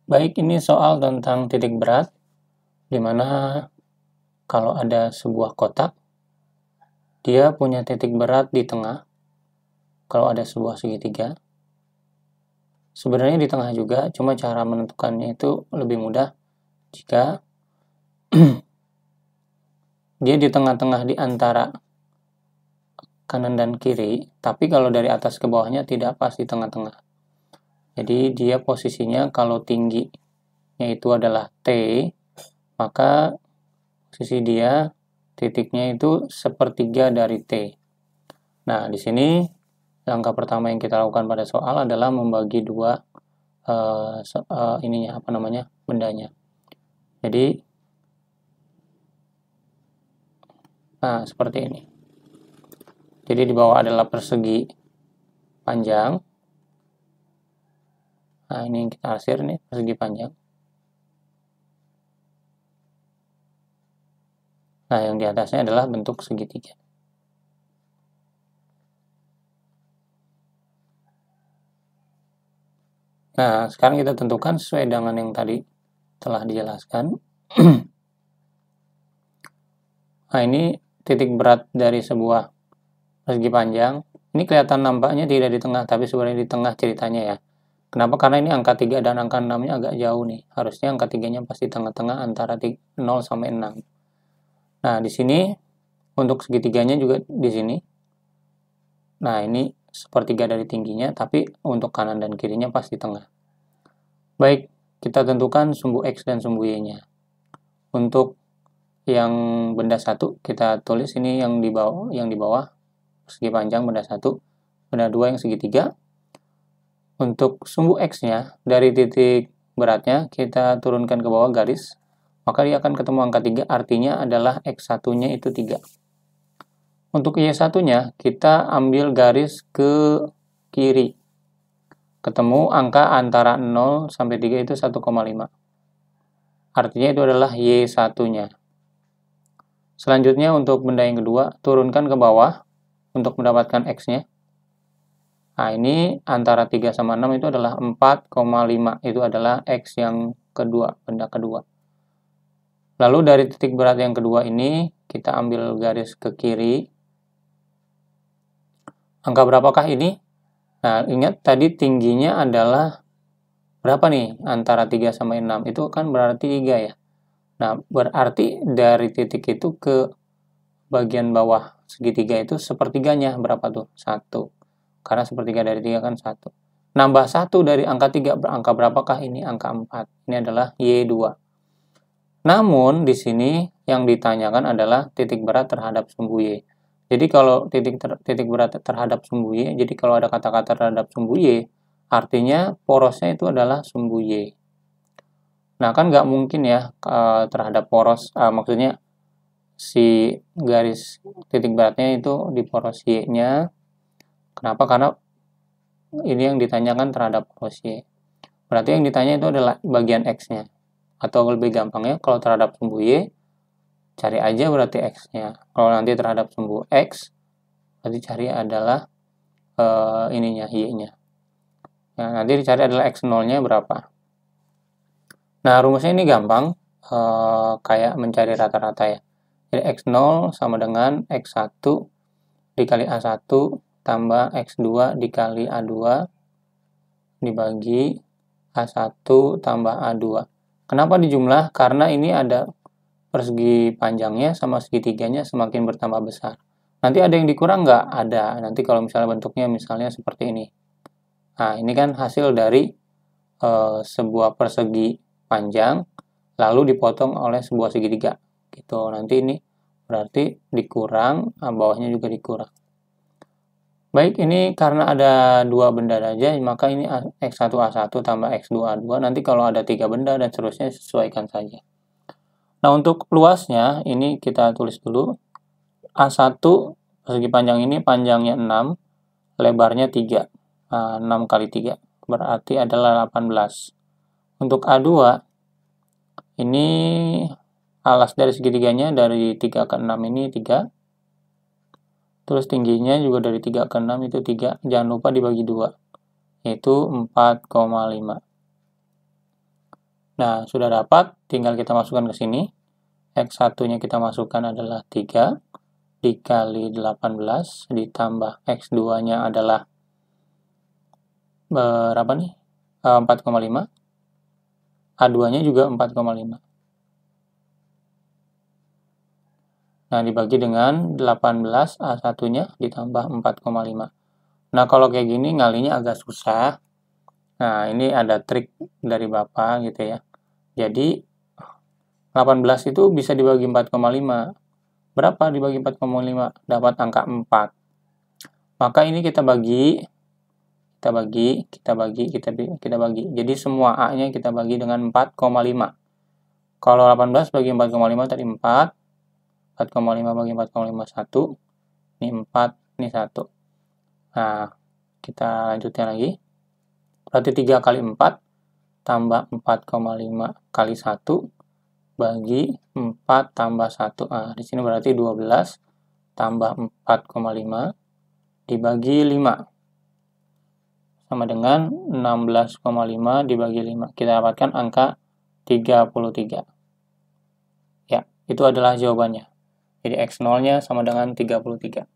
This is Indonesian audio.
Baik, ini soal tentang titik berat, di mana kalau ada sebuah kotak, dia punya titik berat di tengah, kalau ada sebuah segitiga. Sebenarnya di tengah juga, cuma cara menentukannya itu lebih mudah jika dia di tengah-tengah di antara kanan dan kiri, tapi kalau dari atas ke bawahnya tidak pas di tengah-tengah. Jadi dia posisinya kalau tingginya itu adalah T, maka posisi dia titiknya itu sepertiga dari T. Nah, di sini langkah pertama yang kita lakukan pada soal adalah membagi dua bendanya. Jadi, nah seperti ini. Jadi di bawah adalah persegi panjang. Nah, ini yang kita arsir nih, persegi panjang. Nah, yang di atasnya adalah bentuk segitiga. Nah, sekarang kita tentukan sesuai dengan yang tadi telah dijelaskan. Nah, ini titik berat dari sebuah persegi panjang. Ini kelihatan nampaknya tidak di tengah, tapi sebenarnya di tengah ceritanya ya. Kenapa? Karena ini angka 3 dan angka 6-nya agak jauh nih. Harusnya angka 3-nya pasti tengah-tengah antara 0 sampai 6. Nah, di sini untuk segitiganya juga di sini. Nah, ini sepertiga dari tingginya, tapi untuk kanan dan kirinya pas di tengah. Baik, kita tentukan sumbu X dan sumbu Y-nya. Untuk yang benda 1, kita tulis ini yang di bawah persegi panjang benda 1, benda 2 yang segitiga. Untuk sumbu X-nya, dari titik beratnya, kita turunkan ke bawah garis, maka dia akan ketemu angka 3, artinya adalah X1-nya itu 3. Untuk Y1-nya, kita ambil garis ke kiri. Ketemu angka antara 0 sampai 3 itu 1,5. Artinya itu adalah Y1-nya. Selanjutnya untuk benda yang kedua, turunkan ke bawah untuk mendapatkan X-nya. Nah, ini antara 3 sama 6 itu adalah 4,5. Itu adalah X yang kedua, benda kedua. Lalu dari titik berat yang kedua ini, kita ambil garis ke kiri. Angka berapakah ini? Nah, ingat tadi tingginya adalah berapa nih? Antara 3 sama 6. Itu kan berarti 3 ya. Nah, berarti dari titik itu ke bagian bawah segitiga itu sepertiganya berapa tuh? 1. Karena sepertiga dari 3 kan 1. Nambah 1 dari angka 3, angka berapakah ini? Angka 4. Ini adalah Y2. Namun, di sini yang ditanyakan adalah titik berat terhadap sumbu Y. Jadi, kalau titik berat terhadap sumbu Y, jadi kalau ada kata-kata terhadap sumbu Y, artinya porosnya itu adalah sumbu Y. Nah, kan nggak mungkin ya terhadap poros, maksudnya si garis titik beratnya itu di poros Y-nya. Kenapa? Karena ini yang ditanyakan terhadap poros Y. Berarti yang ditanya itu adalah bagian X-nya. Atau lebih gampangnya, kalau terhadap sumbu Y, cari aja berarti X-nya. Kalau nanti terhadap sumbu X, berarti cari adalah Y-nya. Nah, nanti dicari adalah X0-nya berapa. Nah, rumusnya ini gampang, kayak mencari rata-rata ya. Jadi X0 sama dengan X1 dikali A1 tambah X2 dikali A2 dibagi A1 tambah A2. Kenapa dijumlah? Karena ini ada persegi panjangnya sama segitiganya semakin bertambah besar. Nanti ada yang dikurang nggak? Ada. Nanti kalau misalnya bentuknya misalnya seperti ini. Nah, ini kan hasil dari sebuah persegi panjang lalu dipotong oleh sebuah segitiga. Gitu. Nanti ini berarti dikurang, bawahnya juga dikurang. Baik, ini karena ada dua benda saja, maka ini X1A1 tambah X2A2. Nanti kalau ada 3 benda dan seterusnya, sesuaikan saja. Nah, untuk luasnya, ini kita tulis dulu. A1, persegi panjang ini panjangnya 6, lebarnya 3. 6 kali 3, berarti adalah 18. Untuk A2, ini alas dari segitiganya dari 3 ke 6 ini 3. Terus tingginya juga dari 3 ke 6 itu 3. Jangan lupa dibagi 2. Yaitu 4,5. Nah, sudah dapat, tinggal kita masukkan ke sini. X1-nya kita masukkan adalah 3 dikali 18 ditambah X2-nya adalah berapa nih? 4,5. A2-nya juga 4,5. Nah, dibagi dengan 18, A1-nya ditambah 4,5. Nah, kalau kayak gini ngalinya agak susah. Nah, ini ada trik dari Bapak gitu ya. Jadi, 18 itu bisa dibagi 4,5. Berapa dibagi 4,5? Dapat angka 4. Maka ini kita bagi. Jadi semua A-nya kita bagi dengan 4,5. Kalau 18 bagi 4,5 tadi 4. 4,5 bagi 4,5 1. Ini 4, ini 1. Nah, kita lanjutkan lagi. Berarti 3 kali 4 tambah 4,5 kali 1 bagi 4 tambah 1. Nah, di sini berarti 12 tambah 4,5 dibagi 5. Sama dengan 16,5 dibagi 5. Kita dapatkan angka 33. Ya, itu adalah jawabannya. Jadi X0-nya sama dengan 33.